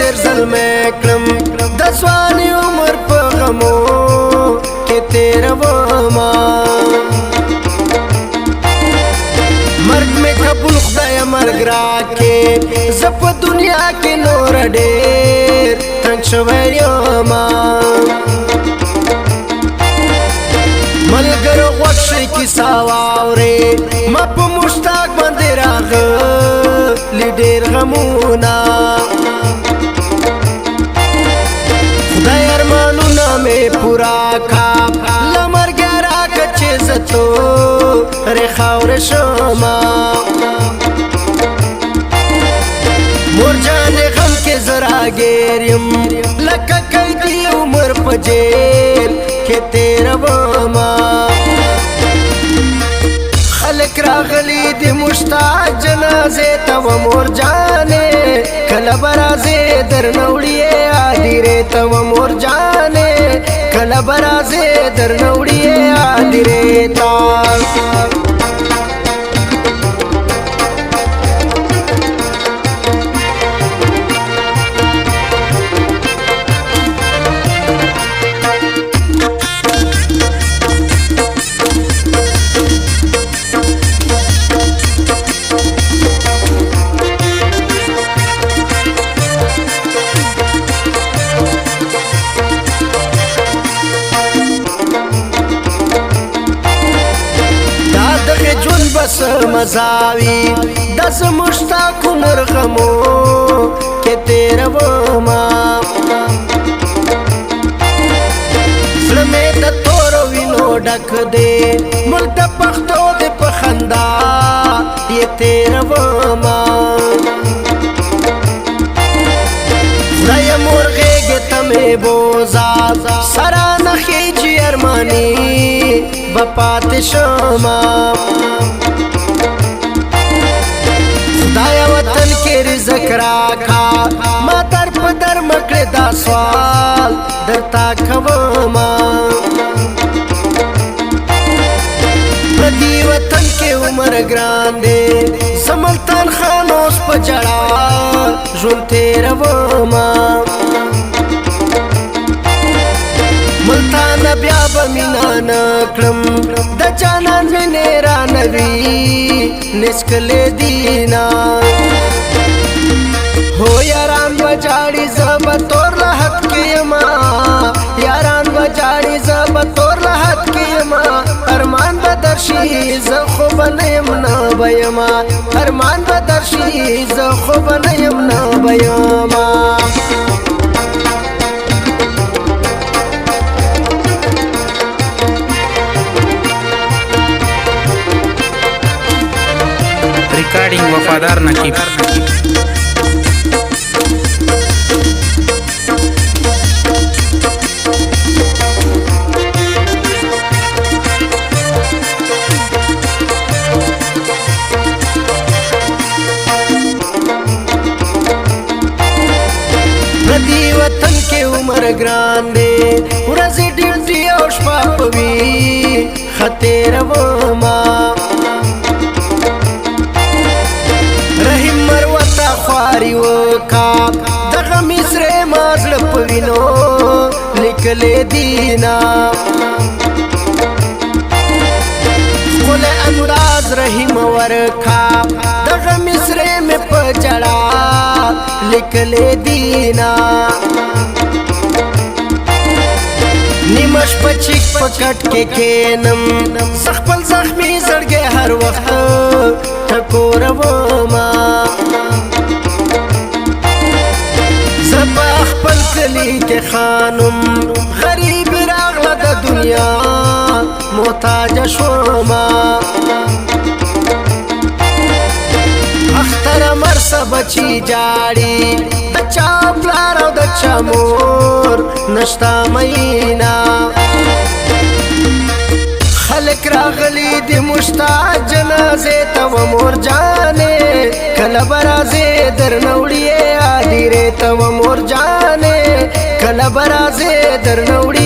در ظلمه کړم د ځواني عمر په غمو کې تیروما مرګ مې قبول خدای مرګ راکې زه په دنیا کې نور ډېر تنګ شوی یما ملګرو غوږ شئ کیسه واورئ ما په مشتاق باندې راغلي ډېر غمونه خدای ارمانونه مې پوره کا له مرګه راکړه چې زه تورې خاورې شمه مور جانې غم کې زه راګیر یم لکه قیدي عمر په جیل کې تیرومه خلک راغلي د مشتاق جنازې ته و مور جانې کله به راځې درنه وړې هدیرې ته و مور جانې کله به راځې درنه وړې هدیرې ته بس مزاوی دس مشتاق عمر غمو کې تیروما زړه مې د تورو وینو ډک دی ملک د پښتو د په خندا یې تیروما خدای مور غېږې ته مې بوځه سره نښې چې ارماني به پاتې شمه خدایا وطن کې رزق راکا ما در په در مکړه دا سوال درتا کوما پردي وطن کې عمر ګران دی سملتان خان اوس په جړا ژوند تیروما ملتان بیا به مینا نکړم د جانان مینې رانوي نسکلې دینا هو یاران بجاړي زب تور لحد کېما یاران بجاړي زب تور لحد کېما ارمان بدرشي ز خو بنیم نه بېما ارمان بدرشي ز خو بنیم نه بېما रिकॉर्डिंग वफादार नकीब پردي وطن کې عمر ګران دی ورځې ډیوټي او شپه په وي ښه تیروما رحیم مروته خواري وکا دغه مصرې ما زړه په وینو لیکلې دینا ښکلی انداز رحیم ورکا دغه مصرې مې په جړا لیکلې دینا نیمه شپه چیک په کټ کې کېنم زه خپل زخمي زړګی هر وخت ټکوروما زه په خپل کلي کې خانم غریب راغله د دنیا محتاجه شوما اختره مرسه بچي جاړي د چا پلار او د چا مور نشتا مینا خلک راغلي د مشتاق جنازې ته و مور جانې کله به راځې درنه وړې هدیرې ته و مور جانې کله به راځې درنه وړې